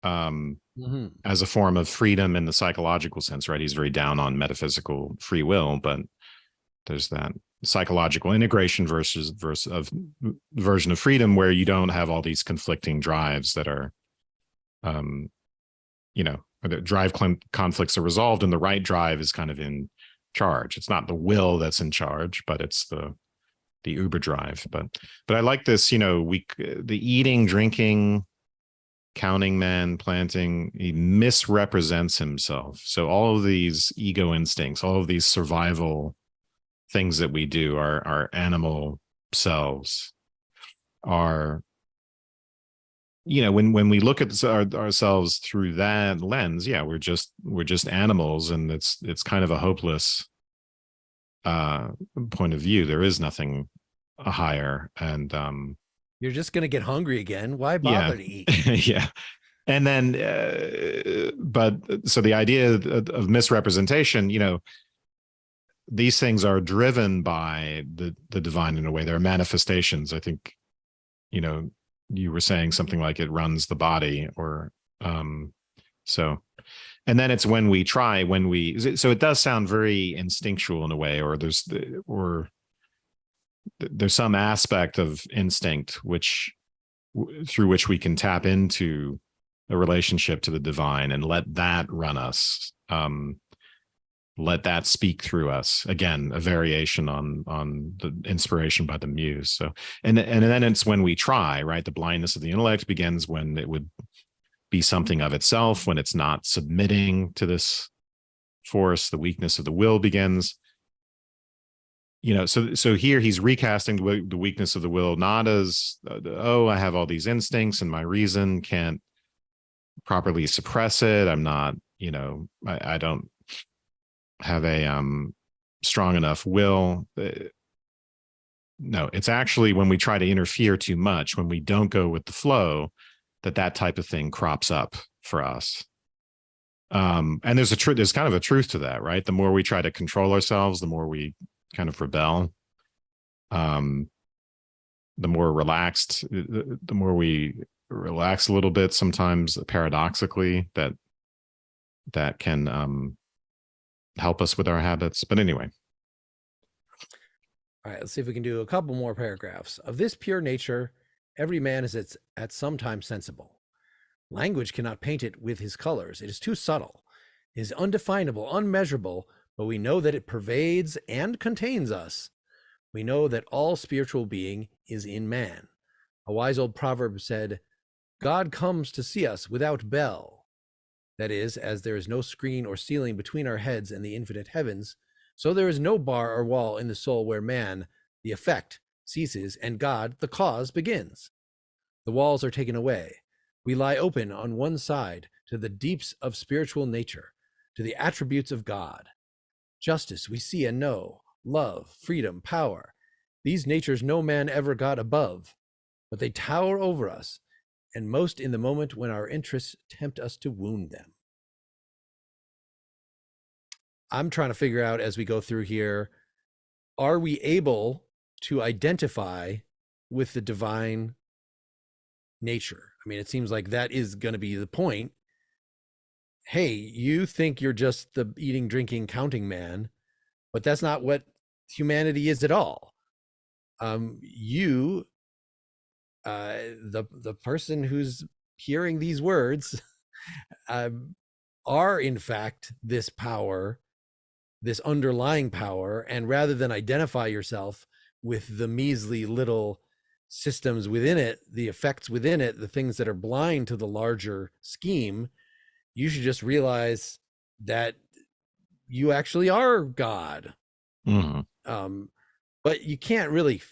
Mm-hmm. as a form of freedom in the psychological sense, right? He's very down on metaphysical free will, but there's that psychological integration version of freedom where you don't have all these conflicting drives that are, um, you know, the drive conflicts are resolved, and the right drive is kind of in charge. It's not the will that's in charge, but it's the Uber drive. But I like this, you know, the eating, drinking, counting man, planting, he misrepresents himself. So all of these ego instincts, all of these survival things that we do, our animal selves are, you know, when we look at ourselves through that lens, yeah, we're just animals, and it's kind of a hopeless uh point of view. There is nothing higher, and You're just going to get hungry again. Why yeah. bother to eat? Yeah. And then but so the idea of misrepresentation, you know, these things are driven by the divine in a way. They're manifestations. I think, you know, you were saying something like it runs the body, or so. And then it's when we try, so it does sound very instinctual in a way, or there's some aspect of instinct through which we can tap into a relationship to the divine and let that run us, let that speak through us. Again, a variation on the inspiration by the muse. So, and then it's when we try, right? The blindness of the intellect begins when it would be something of itself, when it's not submitting to this force. The weakness of the will begins. You know, so here he's recasting the weakness of the will, not as oh, I have all these instincts and my reason can't properly suppress it. I'm not, you know, I don't have a strong enough will. No, it's actually when we try to interfere too much, when we don't go with the flow, that type of thing crops up for us. And there's kind of a truth to that, right? The more we try to control ourselves, the more we kind of rebel. Um, the more relaxed, the more we relax a little bit. Sometimes, paradoxically, that can help us with our habits. But anyway, All right, let's see if we can do a couple more paragraphs. Of this pure nature, every man is at some time sensible. Language cannot paint it with his colors. It is too subtle. It is undefinable, unmeasurable, but we know that it pervades and contains us. We know that all spiritual being is in man. A wise old proverb said, God comes to see us without bell. That is, as there is no screen or ceiling between our heads and the infinite heavens, so there is no bar or wall in the soul where man, the effect, ceases and God, the cause, begins. The walls are taken away. We lie open on one side to the deeps of spiritual nature, to the attributes of God. Justice we see and know, love, freedom, power. These natures no man ever got above, but they tower over us, and most in the moment when our interests tempt us to wound them. I'm trying to figure out as we go through here, are we able to identify with the divine nature? I mean, it seems like that is going to be the point. Hey, you think you're just the eating, drinking, counting man, but that's not what humanity is at all. You, the person who's hearing these words, are in fact this power, this underlying power, and rather than identify yourself with the measly little systems within it, the effects within it, the things that are blind to the larger scheme, you should just realize that you actually are God. mm-hmm. But you can't really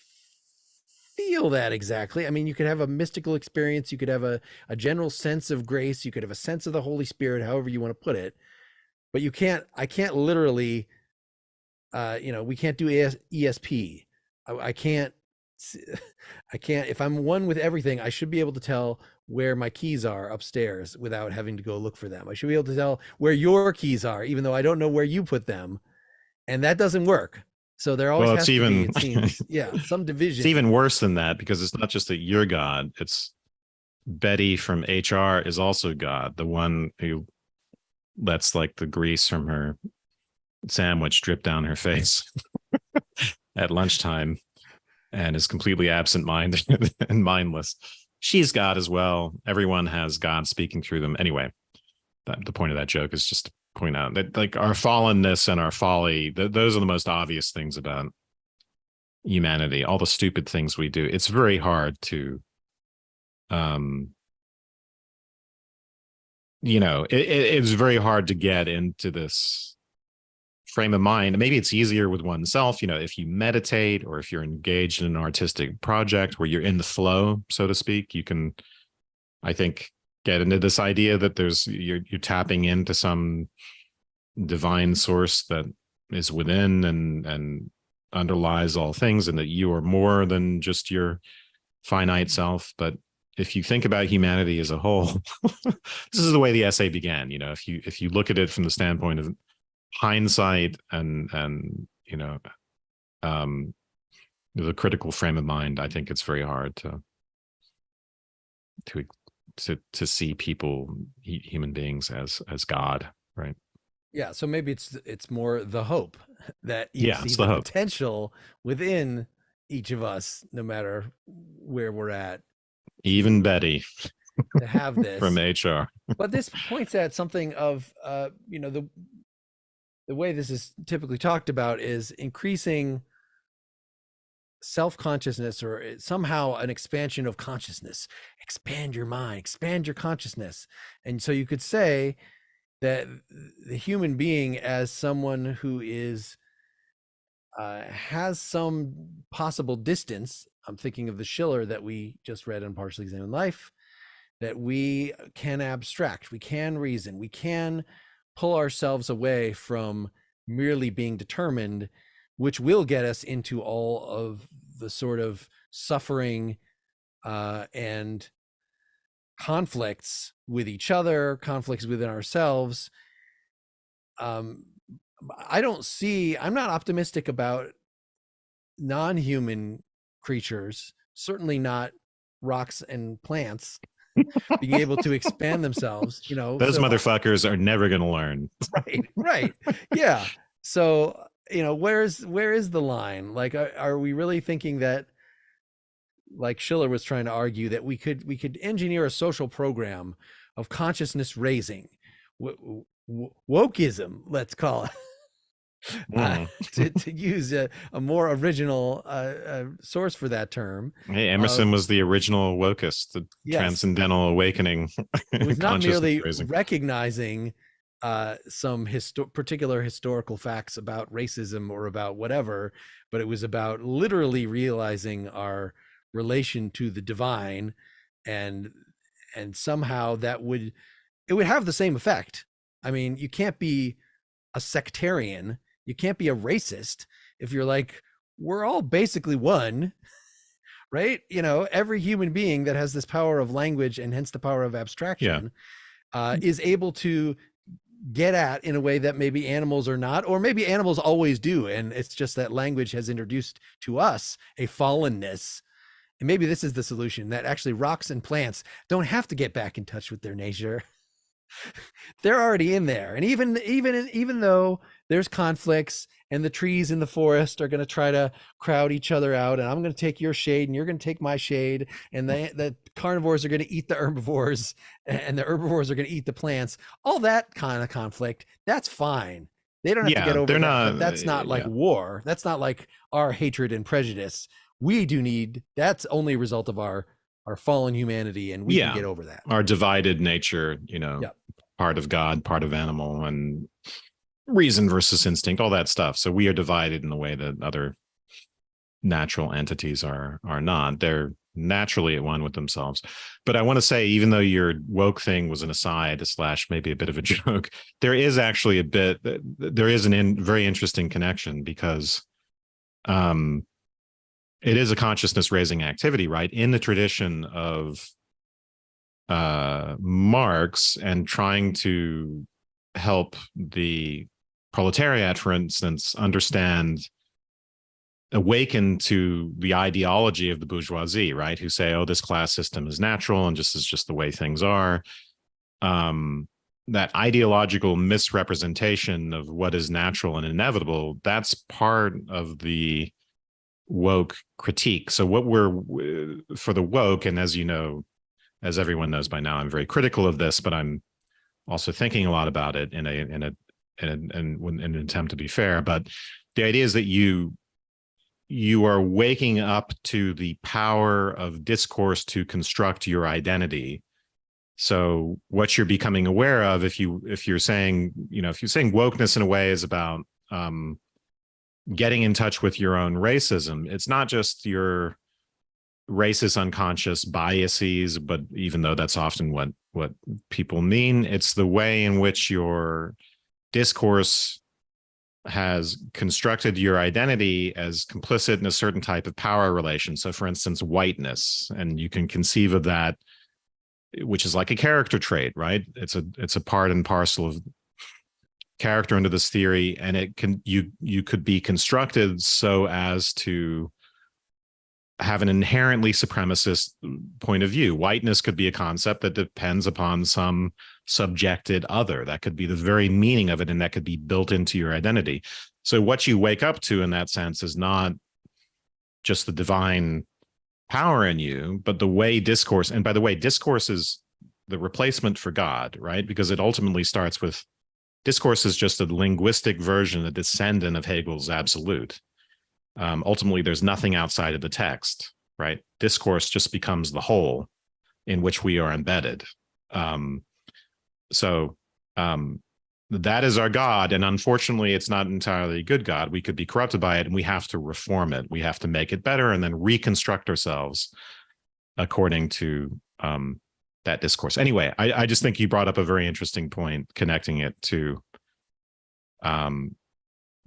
feel that exactly. I mean, you could have a mystical experience, you could have a general sense of grace, you could have a sense of the Holy Spirit, however you want to put it, but I can't literally, we can't do ESP. I can't, if I'm one with everything, I should be able to tell where my keys are upstairs without having to go look for them. I should be able to tell where your keys are, even though I don't know where you put them. And that doesn't work. So there always Well, it's has to be, even it seems, some it's division. even worse than that, because it's not just that you're God. It's Betty from HR is also God, the one who lets like the grease from her sandwich drip down her face at lunchtime and is completely absent-minded and mindless. She's God as well. Everyone has God speaking through them. Anyway, the point of that joke is just to point out that like our fallenness and our folly, those are the most obvious things about humanity. All the stupid things we do. It's very hard to, it's very hard to get into this frame of mind. Maybe it's easier with oneself, if you meditate or if you're engaged in an artistic project where you're in the flow, so to speak, you can, I think, get into this idea that you're tapping into some divine source that is within and underlies all things, and that you are more than just your finite self. But if you think about humanity as a whole, this is the way the essay began. If you look at it from the standpoint of hindsight and um, the critical frame of mind, I think it's very hard to see people, human beings, as God, right? Yeah. So maybe it's more the hope that you Yeah, see it's the the hope. potential within each of us, no matter where we're at, Even to Betty have from this. HR. But this points at something of, the way this is typically talked about is increasing self-consciousness, or somehow an expansion of consciousness. Expand your mind, expand your consciousness. And so you could say that the human being, as someone who is has some possible distance, I'm thinking of the Schiller that we just read on Partially Examined Life, that we can abstract, we can reason, we can pull ourselves away from merely being determined, which will get us into all of the sort of suffering and conflicts with each other, conflicts within ourselves, um, I'm not optimistic about non-human creatures, certainly not rocks and plants being able to expand themselves, Those so if motherfuckers are never going to learn. right. Yeah. So, where is the line? Like, are we really thinking that, like Schiller was trying to argue, that we could engineer a social program of consciousness raising, wokeism, let's call it, uh, Mm. to use a more original source for that term Hey, Emerson of, was the original wokist, the yes, transcendental awakening, it was not consciousness merely raising. recognizing some particular historical facts about racism or about whatever, but it was about literally realizing our relation to the divine, and somehow it would have the same effect. I mean, you can't be a sectarian, you can't be a racist if you're like, we're all basically one, right? Every human being that has this power of language, and hence the power of Yeah. abstraction, is able to get at in a way that maybe animals are not, or maybe animals always do. And it's just that language has introduced to us a fallenness. And maybe this is the solution, that actually rocks and plants don't have to get back in touch with their nature. They're already in there. And even though there's conflicts, and the trees in the forest are going to try to crowd each other out, and I'm going to take your shade and you're going to take my shade, and the carnivores are going to eat the herbivores, and the herbivores are going to eat the plants, all that kind of conflict, that's fine. They don't have to get Yeah. over They're that, not, but that's not like yeah. war. That's not like our hatred and prejudice. We do need, that's only a result of our fallen humanity, and we can Yeah. get over that. Our divided nature, Yeah. part of God, part of animal, and reason versus instinct, all that stuff. So we are divided in the way that other natural entities are not. They're naturally at one with themselves. But I want to say, even though your woke thing was an aside slash maybe a bit of a joke, there is actually there is very interesting connection, because um it is a consciousness raising activity, right? In the tradition of Marx, and trying to help the proletariat, for instance, awaken to the ideology of the bourgeoisie, right? Who say, oh, this class system is natural and just is just the way things are. That ideological misrepresentation of what is natural and inevitable, that's part of the woke critique. So what for the woke, and as you know, as everyone knows by now, I'm very critical of this, but I'm also thinking a lot about it in an attempt to be fair. But the idea is that you are waking up to the power of discourse to construct your identity. So what you're becoming aware of, if you're saying, if you're saying wokeness in a way is about getting in touch with your own racism, it's not just your racist unconscious biases, but even though that's often what people mean, it's the way in which your discourse has constructed your identity as complicit in a certain type of power relation. So for instance, whiteness, and you can conceive of that, which is like a character trait, right? It's a part and parcel of character under this theory, and you could be constructed so as to have an inherently supremacist point of view. Whiteness could be a concept that depends upon some subjected other. That could be the very meaning of it, and that could be built into your identity. So what you wake up to in that sense is not just the divine power in you, but the way discourse, and by the way, discourse is the replacement for God, right? Because it ultimately starts with, discourse is just a linguistic version, a descendant of Hegel's absolute. Ultimately, there's nothing outside of the text, right? Discourse just becomes the whole in which we are embedded. So that is our God. And unfortunately, it's not entirely a good God. We could be corrupted by it, and we have to reform it. We have to make it better and then reconstruct ourselves according to that discourse. Anyway, I just think you brought up a very interesting point, connecting it to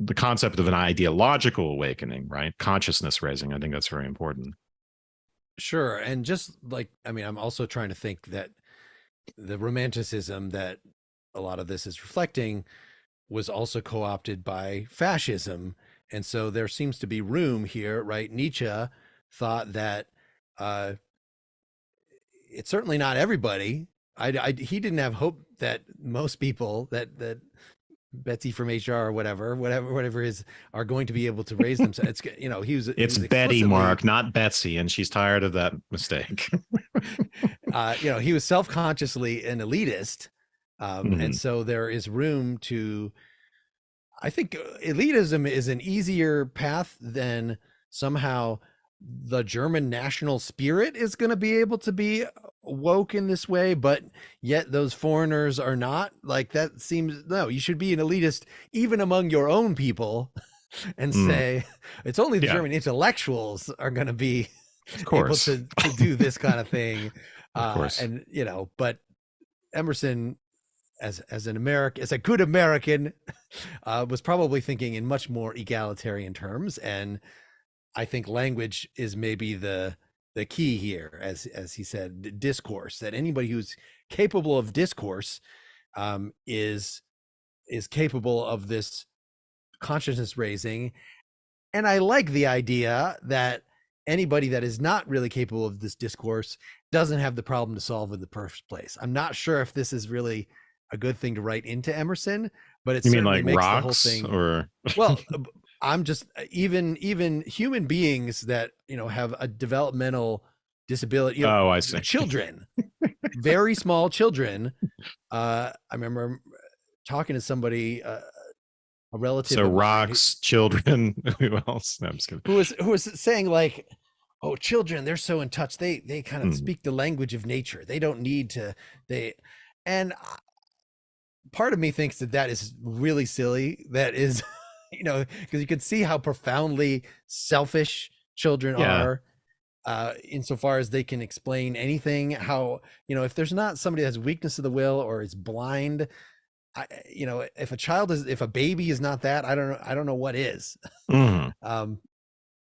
the concept of an ideological awakening, right? Consciousness raising. I think that's very important. Sure. And just like, I mean, I'm also trying to think that the romanticism that a lot of this is reflecting was also co-opted by fascism. And so there seems to be room here, right? Nietzsche thought that uh, it's certainly not everybody. He didn't have hope that most people that Betsy from HR or whatever is are going to be able to raise themselves. It's he It's was Betty, explicitly Mark, not Betsy, and she's tired of that mistake. he was self-consciously an elitist, and Mhm. so there is room to. I think elitism is an easier path than somehow the German national spirit is going to be able to be woke in this way, but yet those foreigners are not. Like that seems no, you should be an elitist even among your own people and Mm. say it's only the Yeah, German intellectuals are going to be of able course, to do this kind of thing. of course. And but Emerson as an American, as a good American, was probably thinking in much more egalitarian terms, and I think language is maybe the key here, as he said, discourse. That anybody who's capable of discourse is capable of this consciousness raising, and I like the idea that anybody that is not really capable of this discourse doesn't have the problem to solve in the first place. I'm not sure if this is really a good thing to write into Emerson, but it You mean certainly like makes the whole rocks thing. or? Well, I'm just even human beings that have a developmental disability. Oh, I see. Children, very small children. I remember talking to somebody, a relative So of mine, rocks, children. Who else? No, I'm just kidding. who was saying like, oh, children, they're so in touch, they kind of Mm. speak the language of nature, they don't need to, they and part of me thinks that that is really silly. That is because you can see how profoundly selfish children Yeah. are, insofar as they can explain anything. How if there's not somebody that has weakness of the will or is blind, if a baby is not that, I don't know what is. Mm. um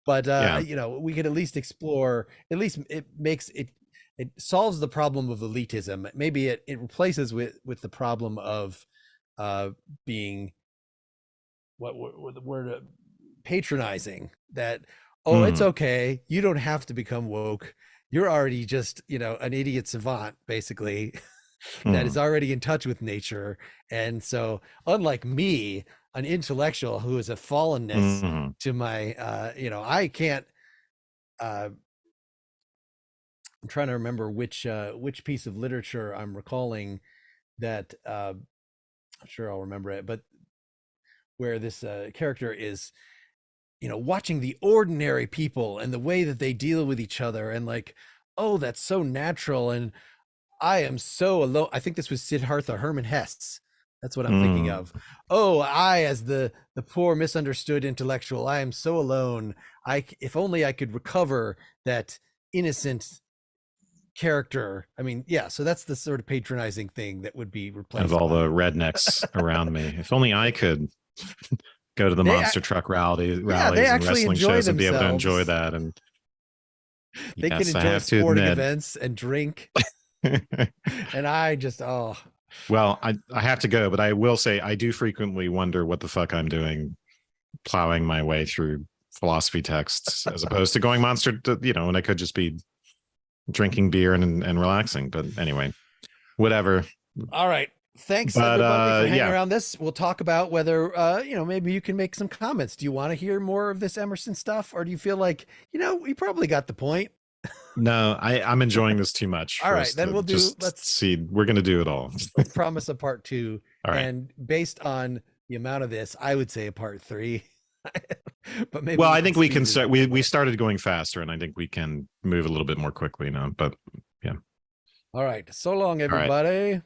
but Yeah. we could at least explore, at least it solves the problem of elitism. Maybe it replaces with the problem of uh being what the word, patronizing. That, oh, it's Mm. okay, you don't have to become woke, you're already just an idiot savant, basically, that is Mm. already in touch with nature. And so, unlike me, an intellectual who is a fallenness Mm. to my, I can't. I'm trying to remember which piece of literature I'm recalling that. I'm sure I'll remember it, but where this character is, watching the ordinary people and the way that they deal with each other, and like, oh, that's so natural, and I am so alone. I think this was Siddhartha Hermann Hesse. That's what I'm thinking Mm. of. Oh, I, as the poor misunderstood intellectual, I am so alone. If only I could recover that innocent character. I mean, yeah. So that's the sort of patronizing thing that would be Of replaced all the by. rednecks around me, if only I could go to the They, monster truck yeah, they rallies and actually wrestling enjoy shows and be able to enjoy themselves. that. And They can yes, I enjoy have to sporting admit. events and drink, and I just, oh, Well, I have to go, but I will say I do frequently wonder what the fuck I'm doing plowing my way through philosophy texts as opposed to going monster to, when I could just be drinking beer and relaxing. But anyway, whatever. all right. Thanks But everybody for hanging yeah, around this. We'll talk about whether maybe you can make some comments. Do you want to hear more of this Emerson stuff, or do you feel like, we probably got the point? no, I'm enjoying this too much All for right, us then to we'll do just see. We're going to do it all. let's promise a part 2, All right. and based on the amount of this, I would say a part 3. But maybe Well, we I can think we can speed it start. up We more. started going faster, and I think we can move a little bit more quickly now. But yeah. All right. So long, All right. everybody.